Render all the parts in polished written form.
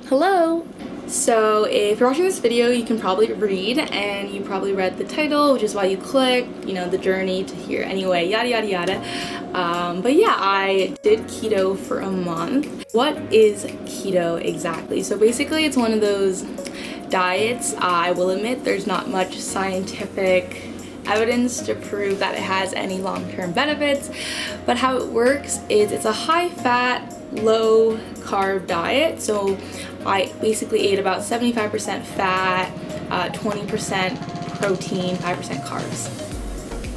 Hello! So if you're watching this video, you can probably read, and you probably read the title, which is why you clicked, you know, the journey to here anyway, yada yada yada. But yeah, I did keto for a month. What is keto exactly? So basically it's one of those diets. I will admit there's not much scientific evidence to prove that it has any long-term benefits, but how it works is it's a high-fat, low-carb diet. So I basically ate about 75% fat, 20% protein, 5% carbs.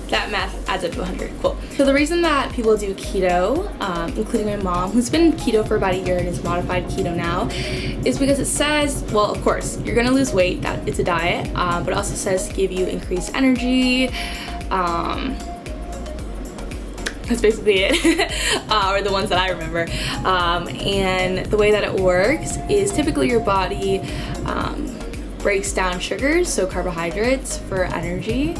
That math adds up to 100. Cool. So the reason that people do keto, including my mom, who's been keto for about a year and is modified keto now, is because it says, well, of course, you're gonna lose weight, that it's a diet, but it also says to give you increased energy. That's basically it, or the ones that I remember. And the way that it works is typically your body breaks down sugars, so carbohydrates, for energy.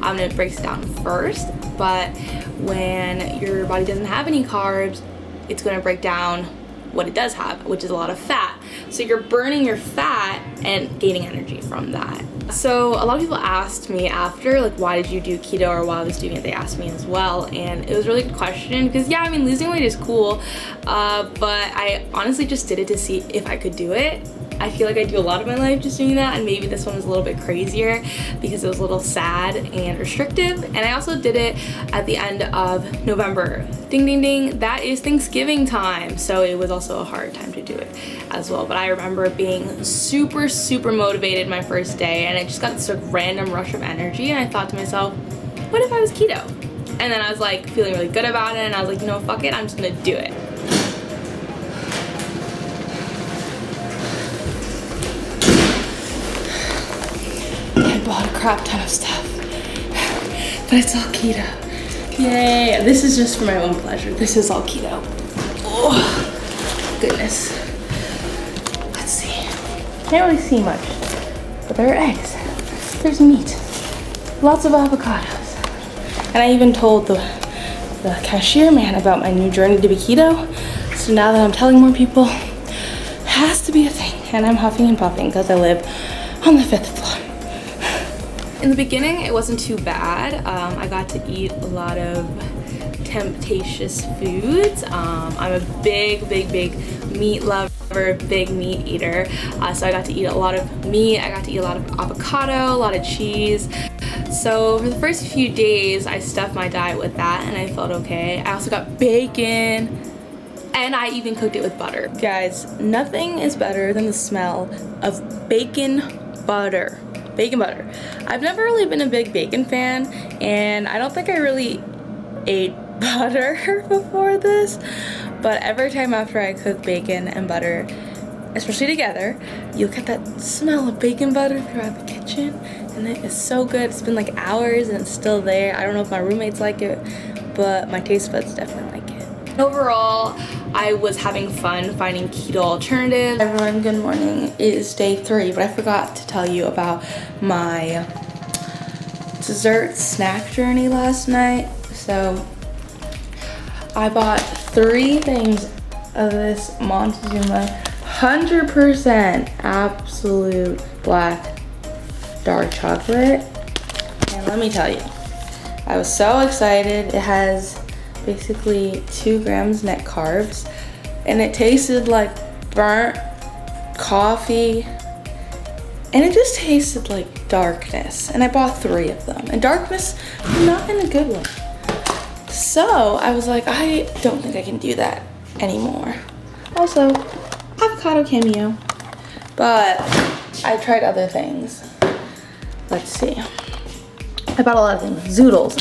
And it breaks it down first, but when your body doesn't have any carbs, it's going to break down what it does have, which is a lot of fat. So you're burning your fat and gaining energy from that. So a lot of people asked me after, like, why did you do keto, or while I was doing it, they asked me as well. And it was a really good question because, yeah, I mean, losing weight is cool, but I honestly just did it to see if I could do it. I feel like I do a lot of my life just doing that, and maybe this one was a little bit crazier because it was a little sad and restrictive. And I also did it at the end of November. Ding, ding, ding. That is Thanksgiving time. So it was also a hard time to do it as well. But I remember being super, super motivated my first day, and I just got this random rush of energy, and I thought to myself, what if I was keto? And then I was like feeling really good about it, and I was like, you know, fuck it, I'm just gonna do it. Bought a crap ton of stuff, but it's all keto. Yay! This is just for my own pleasure. This is all keto. Oh, goodness. Let's see. Can't really see much, but there are eggs. There's meat. Lots of avocados. And I even told the cashier man about my new journey to be keto. So now that I'm telling more people, it has to be a thing. And I'm huffing and puffing because I live on the 5th floor. In the beginning, it wasn't too bad. I got to eat a lot of temptatious foods. I'm a big meat lover, big meat eater. So I got to eat a lot of meat. I got to eat a lot of avocado, a lot of cheese. So for the first few days, I stuffed my diet with that, and I felt okay. I also got bacon, and I even cooked it with butter. Guys, nothing is better than the smell of bacon butter. Bacon butter. I've never really been a big bacon fan, and I don't think I really ate butter before this, but every time after I cook bacon and butter, especially together, you'll get that smell of bacon butter throughout the kitchen, and it is so good. It's been like hours and it's still there. I don't know if my roommates like it, but my taste buds definitely like it. Overall, I was having fun finding keto alternatives. Everyone, good morning. It is day 3, but I forgot to tell you about my dessert snack journey last night. So I bought 3 things of this Montezuma 100% absolute black dark chocolate. And let me tell you, I was so excited. It has basically 2 grams net carbs, and it tasted like burnt coffee, and it just tasted like darkness. And I bought 3 of them, and darkness, not in a good way. So I was like, I don't think I can do that anymore. Also, avocado cameo, but I tried other things. Let's see. I bought a lot of things. Zoodles.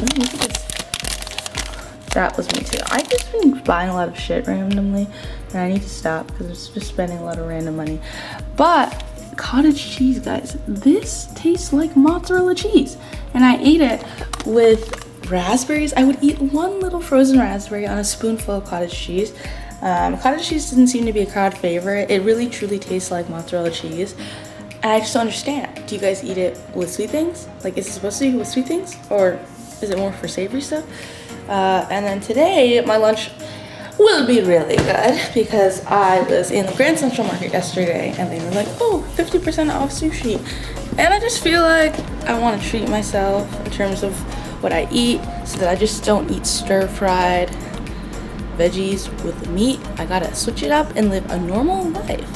That was me too. I've just been buying a lot of shit randomly, and I need to stop because it's just spending a lot of random money. But cottage cheese, guys, this tastes like mozzarella cheese, and I ate it with raspberries. I would eat 1 little frozen raspberry on a spoonful of cottage cheese. Cottage cheese doesn't seem to be a crowd favorite. It really truly tastes like mozzarella cheese, and I just don't understand. Do you guys eat it with sweet things? Like, is it supposed to be with sweet things, or is it more for savory stuff? And then today, my lunch will be really good because I was in the Grand Central Market yesterday and they were like, oh, 50% off sushi. And I just feel like I want to treat myself in terms of what I eat so that I just don't eat stir-fried veggies with the meat. I gotta switch it up and live a normal life.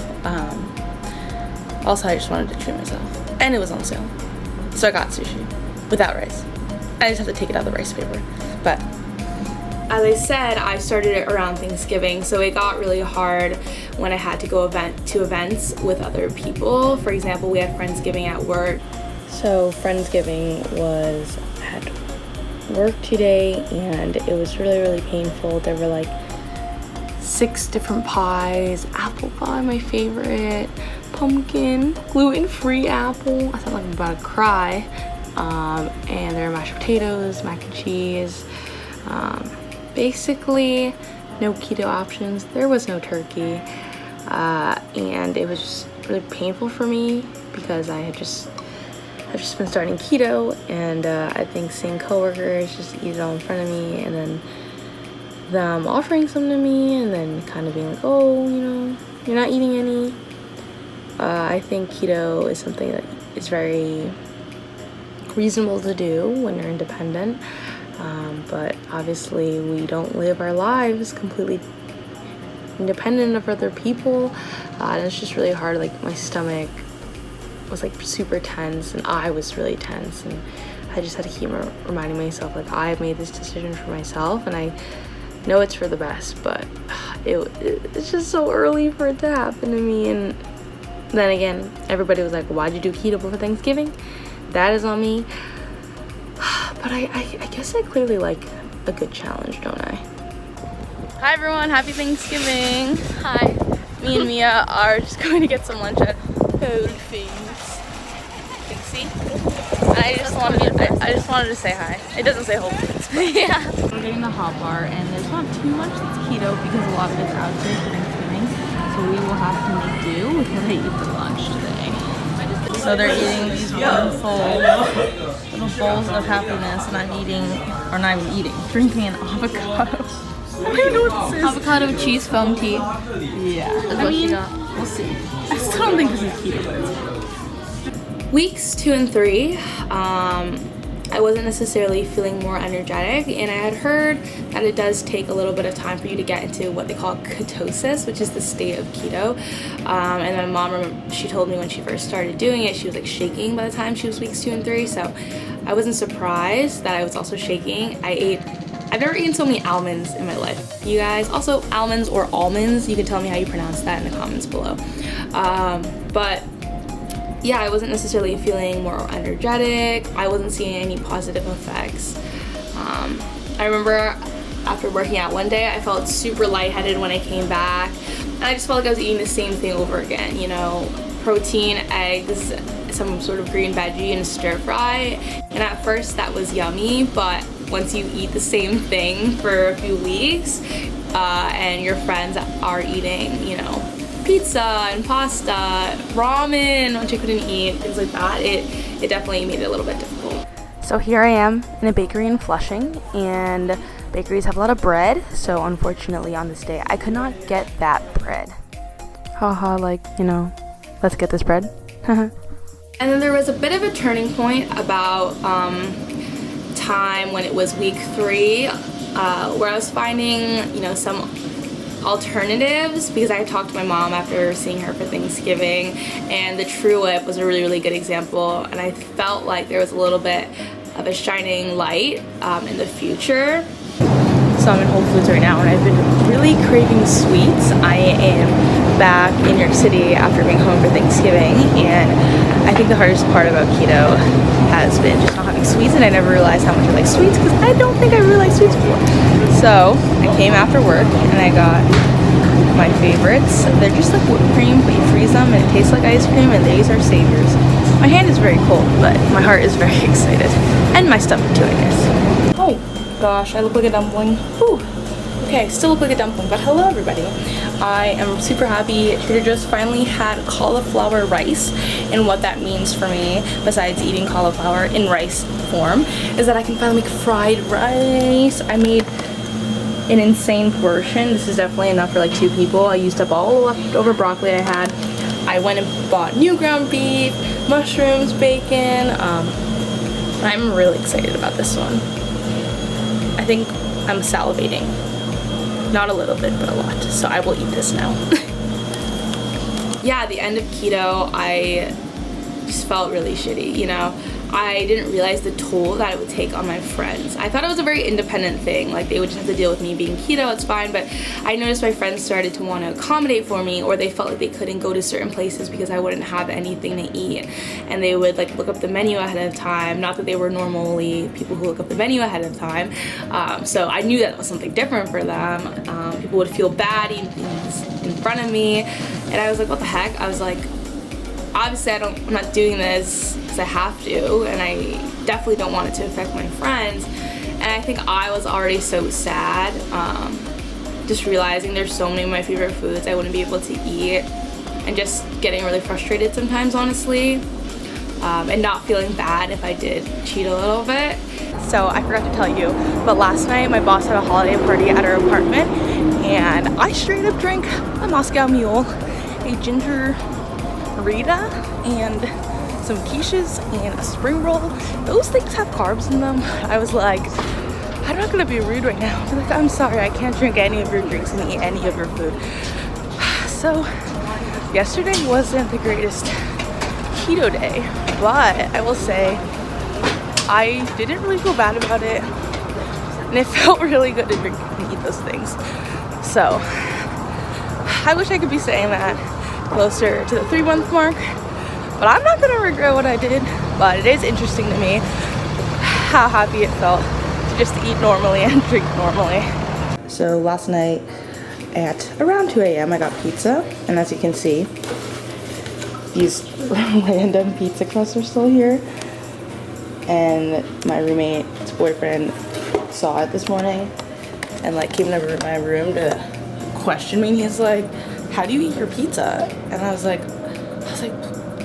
Also, I just wanted to treat myself. And it was on sale. So I got sushi without rice. I just have to take it out of the rice paper. But as I said, I started it around Thanksgiving, so it got really hard when I had to go to events with other people. For example, we had Friendsgiving at work. So Friendsgiving was at work today, and it was really, really painful. There were like 6 different pies, apple pie, my favorite, pumpkin, gluten-free apple. I sound like I'm about to cry. And there were mashed potatoes, mac and cheese. Basically, no keto options. There was no turkey, and it was just really painful for me because I've just been starting keto, and I think seeing coworkers just eat it all in front of me, and then them offering some to me, and then kind of being like, oh, you know, you're not eating any. I think keto is something that is very reasonable to do when you're independent. But obviously we don't live our lives completely independent of other people, and it's just really hard. Like, my stomach was like super tense, and I was really tense, and I just had to keep reminding myself, like, I made this decision for myself, and I know it's for the best, but it's just so early for it to happen to me. And then again, everybody was like, why'd you do keto before Thanksgiving? That is on me. But I guess I clearly like a good challenge, don't I? Hi everyone, happy Thanksgiving. Hi. Me and Mia are just going to get some lunch at Whole Foods. See? I just wanted to say hi. It doesn't say Whole Foods. Yeah. We're getting the hot bar, and there's not too much that's keto because a lot of it's out there for Thanksgiving. So we will have to make do with what I eat for lunch today. So they're eating these wonderful little bowls of happiness, and I'm eating, or not even eating, drinking an avocado. I don't even know what this is. Avocado cheese foam tea. Yeah. I mean, we'll see. I still don't think this is keto, but it's keto. Weeks 2 and 3, I wasn't necessarily feeling more energetic, and I had heard that it does take a little bit of time for you to get into what they call ketosis, which is the state of keto. And my mom, she told me when she first started doing it, she was like shaking by the time she was weeks 2 and 3, so I wasn't surprised that I was also shaking. I've never eaten so many almonds in my life, you guys. Also, almonds or almonds, you can tell me how you pronounce that in the comments below. But yeah, I wasn't necessarily feeling more energetic. I wasn't seeing any positive effects. I remember after working out one day, I felt super lightheaded when I came back. And I just felt like I was eating the same thing over again, you know, protein, eggs, some sort of green veggie, and stir fry. And at first that was yummy, but once you eat the same thing for a few weeks, and your friends are eating, you know, pizza and pasta, ramen, which I couldn't eat, things like that, it definitely made it a little bit difficult. So here I am in a bakery in Flushing, and bakeries have a lot of bread, so unfortunately on this day I could not get that bread. Haha, like, you know, let's get this bread. And then there was a bit of a turning point about time when it was week 3, where I was finding, you know, some alternatives, because I had talked to my mom after seeing her for Thanksgiving, and the True Whip was a really, really good example, and I felt like there was a little bit of a shining light in the future. So I'm in Whole Foods right now, and I've been really craving sweets. I am back in New York City after being home for Thanksgiving, and I think the hardest part about keto has been just not having sweets, and I never realized how much I like sweets because I don't think I really liked sweets before. So I came after work and I got my favorites. They're just like whipped cream, but you freeze them and it tastes like ice cream, and these are saviors. My hand is very cold, but my heart is very excited. And my stomach too, I guess. Oh gosh, I look like a dumpling. Whew. Okay, still look like a dumpling, but hello everybody. I am super happy. Trader Joe's finally had cauliflower rice, and what that means for me, besides eating cauliflower in rice form, is that I can finally make fried rice. I made an insane portion. This is definitely enough for like 2 people. I used up all the leftover broccoli I had. I went and bought new ground beef, mushrooms, bacon. I'm really excited about this one. I think I'm salivating. Not a little bit, but a lot. So I will eat this now. Yeah, at the end of keto, I just felt really shitty, you know? I didn't realize the toll that it would take on my friends. I thought it was a very independent thing, like they would just have to deal with me being keto, it's fine, but I noticed my friends started to want to accommodate for me, or they felt like they couldn't go to certain places because I wouldn't have anything to eat, and they would like look up the menu ahead of time. Not that they were normally people who look up the menu ahead of time, so I knew that was something different for them. People would feel bad eating things in front of me, and I was like, what the heck? I was like, obviously I'm not doing this because I have to, and I definitely don't want it to affect my friends. And I think I was already so sad, just realizing there's so many of my favorite foods I wouldn't be able to eat, and just getting really frustrated sometimes, honestly, and not feeling bad if I did cheat a little bit. So I forgot to tell you, but last night my boss had a holiday party at her apartment, and I straight up drank a Moscow Mule, a ginger Rita, and some quiches and a spring roll. Those things have carbs in them. I was like, I'm not gonna be rude right now. I'm like, I'm sorry, I can't drink any of your drinks and eat any of your food. So yesterday wasn't the greatest keto day, but I will say I didn't really feel bad about it, and it felt really good to drink and eat those things. So I wish I could be saying that closer to the 3-month mark, but I'm not gonna regret what I did. But it is interesting to me how happy it felt to just eat normally and drink normally. So last night at around 2 a.m. I got pizza, and as you can see, these random pizza crusts are still here, and my roommate's boyfriend saw it this morning and like came over to my room to question me, and he's like, how do you eat your pizza? And I was like,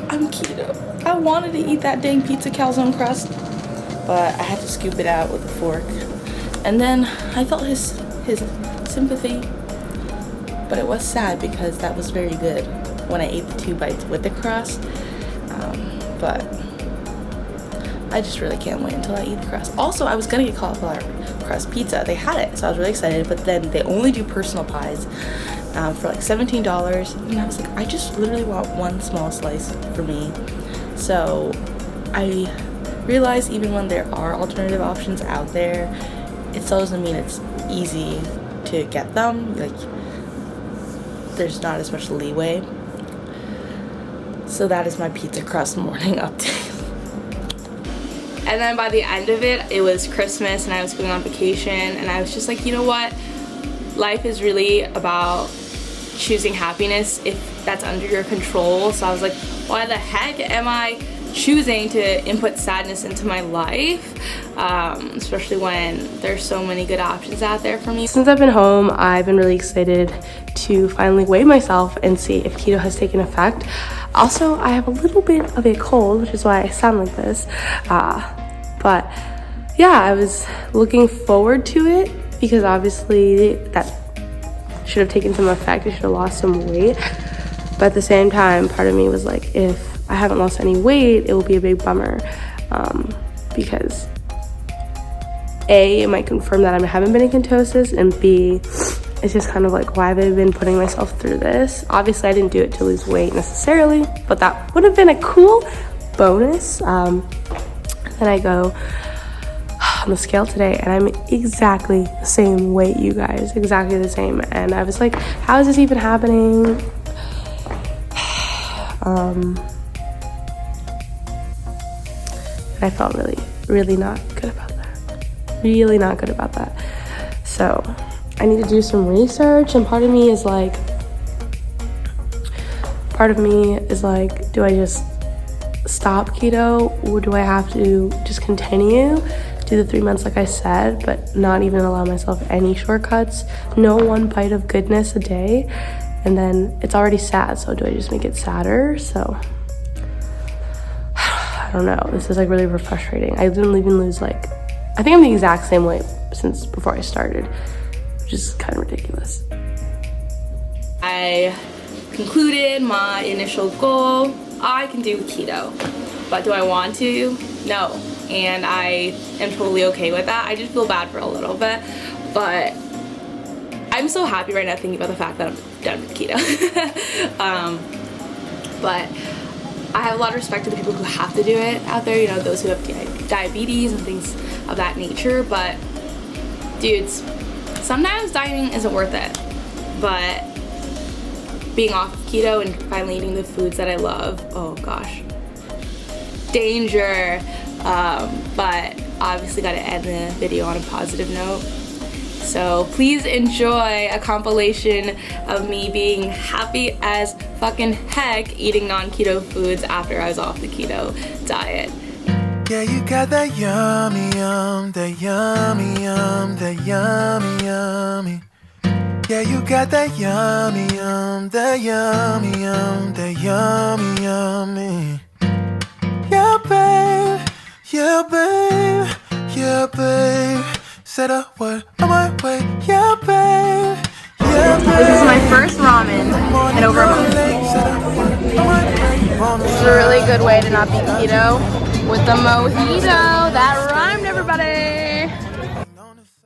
I'm keto. I wanted to eat that dang pizza calzone crust, but I had to scoop it out with a fork. And then I felt his sympathy, but it was sad because that was very good when I ate the 2 bites with the crust. But I just really can't wait until I eat the crust. Also, I was gonna get cauliflower crust pizza. They had it, so I was really excited, but then they only do personal pies for like $17, and I was like, I just literally want one small slice for me. So I realized even when there are alternative options out there, it still doesn't mean it's easy to get them. Like, there's not as much leeway. So that is my pizza crust morning update. And then by the end of it, it was Christmas and I was going on vacation, and I was just like, you know what? Life is really about choosing happiness if that's under your control. So I was like, why the heck am I choosing to input sadness into my life? Especially when there's so many good options out there for me. Since I've been home, I've been really excited to finally weigh myself and see if keto has taken effect. Also, I have a little bit of a cold, which is why I sound like this. But yeah, I was looking forward to it because obviously that should have taken some effect. I should have lost some weight. But at the same time, part of me was like, if I haven't lost any weight, it will be a big bummer. Because A, it might confirm that I haven't been in ketosis, and B, it's just kind of like, why have I been putting myself through this? Obviously, I didn't do it to lose weight necessarily, but that would have been a cool bonus. Then I go on the scale today, and I'm exactly the same weight, you guys, exactly the same. And I was like, how is this even happening? And I felt really not good about that. Really not good about that. So I need to do some research, and part of me is like, do I just stop keto, or do I have to just continue, do the 3 months like I said, but not even allow myself any shortcuts, no 1 bite of goodness a day, and then it's already sad, so do I just make it sadder? So I don't know, this is like really frustrating. I didn't even lose, like, I think I'm the exact same weight since before I started. which is kind of ridiculous. I concluded my initial goal. I can do keto, but do I want to? No, and I am totally okay with that. I just feel bad for a little bit, but I'm so happy right now thinking about the fact that I'm done with keto. But I have a lot of respect to the people who have to do it out there, you know, those who have diabetes and things of that nature. But dudes, sometimes dieting isn't worth it, but being off of keto and finally eating the foods that I love, oh gosh, danger. But obviously got to end the video on a positive note. So please enjoy a compilation of me being happy as fucking heck eating non-keto foods after I was off the keto diet. Yeah, you got that yummy, that yummy, that yummy, yummy. Yeah, you got that yummy, that yummy, that yummy, yummy. Yeah, babe, yeah, babe, yeah, babe. Said a word on my way, yeah, babe, yeah, babe. This is my first ramen in over a month. This is a really good way to not be keto with the mojito that rhymed